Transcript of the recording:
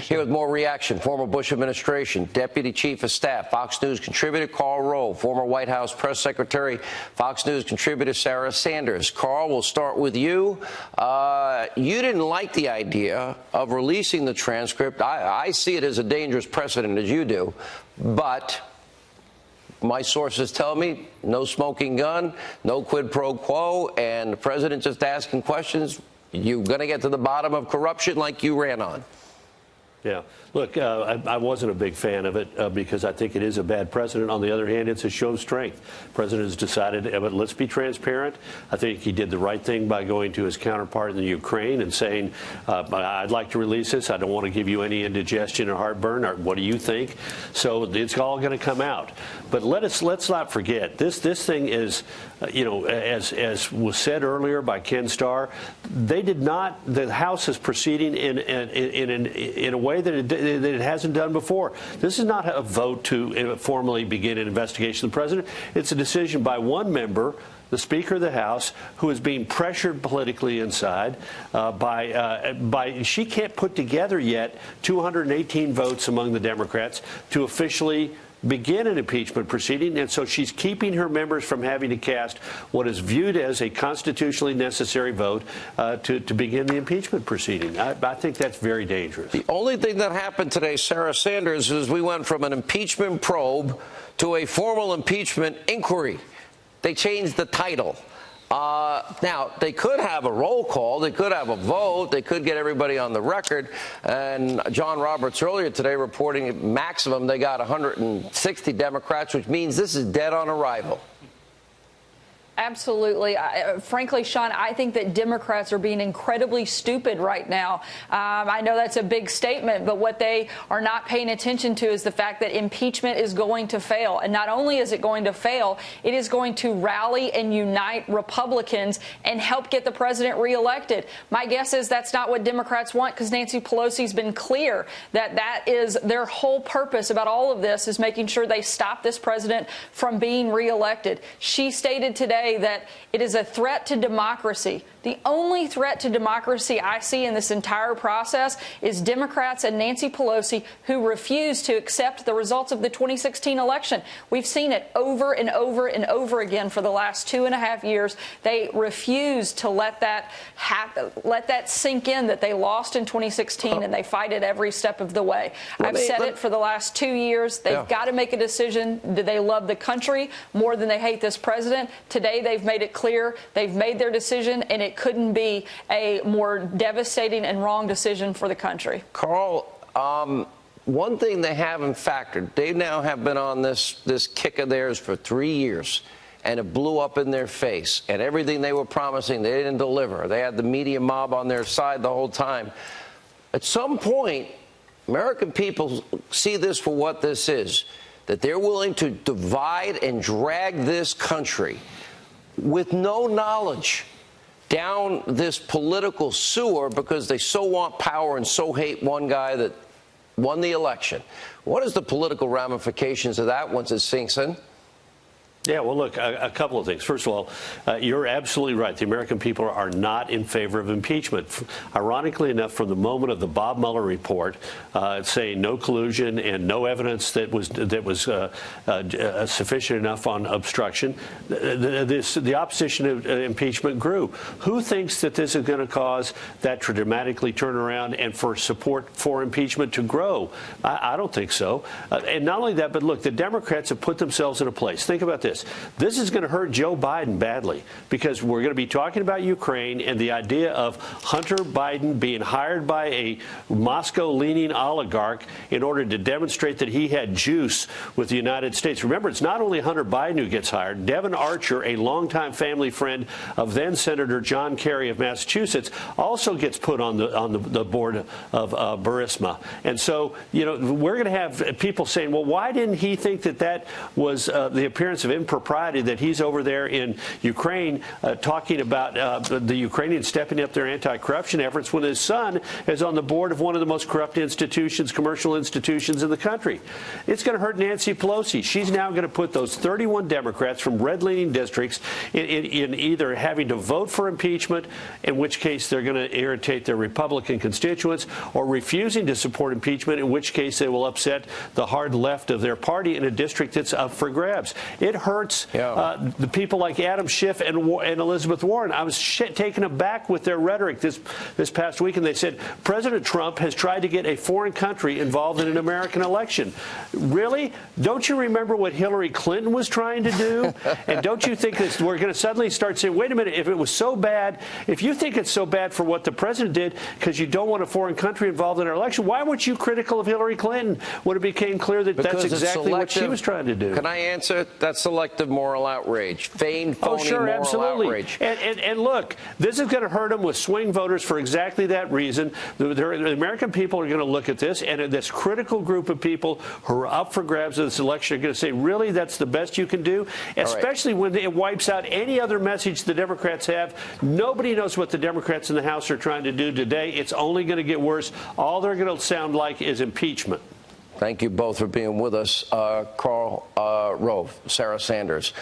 Here with more reaction, former Bush administration Deputy Chief of Staff, Fox News contributor Karl Rove, former White House press secretary, Fox News contributor Sarah Sanders. Karl, we'll start with you. You didn't like the idea of releasing the transcript. I see it as a dangerous precedent, as you do, but my sources tell me no smoking gun, no quid pro quo, and the president just asking questions. You're going to get to the bottom of corruption like you ran on. Yeah. Look, I wasn't a big fan of it because I think it is a bad precedent. On the other hand, it's a show of strength. The president has decided, but let's be transparent. I think he did the right thing by going to his counterpart in the Ukraine and saying, I'd like to release this. I don't want to give you any indigestion or heartburn. Or what do you think? So it's all going to come out. But let's not forget, this thing is, as was said earlier by Ken Starr, they did not, the House is proceeding in a way that it hasn't done before. This is not a vote to formally begin an investigation of the president. It's a decision by one member, the Speaker of the House, who is being pressured politically inside she can't put together yet 218 votes among the Democrats to officially begin an impeachment proceeding, and so she's keeping her members from having to cast what is viewed as a constitutionally necessary vote to begin the impeachment proceeding. I think that's very dangerous. The only thing that happened today, Sarah Sanders, is we went from an impeachment probe to a formal impeachment inquiry. They changed the title. Now, they could have a roll call, they could have a vote, they could get everybody on the record, and John Roberts earlier today reporting maximum they got 160 Democrats, which means this is dead on arrival. Absolutely. Frankly, Sean, I think that Democrats are being incredibly stupid right now. I know that's a big statement, but what they are not paying attention to is the fact that impeachment is going to fail. And not only is it going to fail, it is going to rally and unite Republicans and help get the president reelected. My guess is that's not what Democrats want, because Nancy Pelosi's been clear that that is their whole purpose about all of this, is making sure they stop this president from being reelected. She stated today that it is a threat to democracy. The only threat to democracy I see in this entire process is Democrats and Nancy Pelosi, who refuse to accept the results of the 2016 election. We've seen it over and over and over again for the last 2.5 years. They refuse to let that happen, let that sink in, that they lost in 2016, and they fight it every step of the way. I've said it for the last 2 years. They've got to make a decision. Do they love the country more than they hate this president? Today, they've made it clear. They've made their decision, and it couldn't be a more devastating and wrong decision for the country. Karl, one thing they haven't factored, they now have been on this kick of theirs for 3 years, and it blew up in their face, and everything they were promising, they didn't deliver. They had the media mob on their side the whole time. At some point, American people see this for what this is, that they're willing to divide and drag this country with no knowledge down this political sewer because they so want power and so hate one guy that won the election. What is the political ramifications of that once it sinks in? Yeah, well, look, a couple of things. First of all, you're absolutely right. The American people are not in favor of impeachment. Ironically enough, from the moment of the Bob Mueller report saying no collusion and no evidence that was sufficient enough on obstruction, the opposition to impeachment grew. Who thinks that this is going to cause that to dramatically turn around and for support for impeachment to grow? I don't think so. And not only that, but look, the Democrats have put themselves in a place. Think about this. This is going to hurt Joe Biden badly, because we're going to be talking about Ukraine and the idea of Hunter Biden being hired by a Moscow-leaning oligarch in order to demonstrate that he had juice with the United States. Remember, it's not only Hunter Biden who gets hired. Devin Archer, a longtime family friend of then-Senator John Kerry of Massachusetts, also gets put on the board of Burisma. And so, we're going to have people saying, well, why didn't he think that was the appearance of impropriety that he's over there in Ukraine talking about the Ukrainians stepping up their anti-corruption efforts when his son is on the board of one of the most corrupt institutions, commercial institutions in the country. It's going to hurt Nancy Pelosi. She's now going to put those 31 Democrats from red-leaning districts in either having to vote for impeachment, in which case they're going to irritate their Republican constituents, or refusing to support impeachment, in which case they will upset the hard left of their party in a district that's up for grabs. It hurts the people like Adam Schiff and Elizabeth Warren. I was taken aback with their rhetoric this past week, and they said President Trump has tried to get a foreign country involved in an American election. Really? Don't you remember what Hillary Clinton was trying to do? And don't you think that we're going to suddenly start saying, wait a minute, if it was so bad, if you think it's so bad for what the president did because you don't want a foreign country involved in our election, why weren't you critical of Hillary Clinton when it became clear that that's exactly what she was trying to do? Can I answer? That's selective moral outrage. Feigned, phony moral outrage. And look, this is going to hurt them with swing voters for exactly that reason. The American people are going to look at this, and this critical group of people who are up for grabs in this election are going to say, really, that's the best you can do? Especially when it wipes out any other message the Democrats have. Nobody knows what the Democrats in the House are trying to do today. It's only going to get worse. All they're going to sound like is impeachment. Thank you both for being with us. Karl, Rove, Sarah Sanders.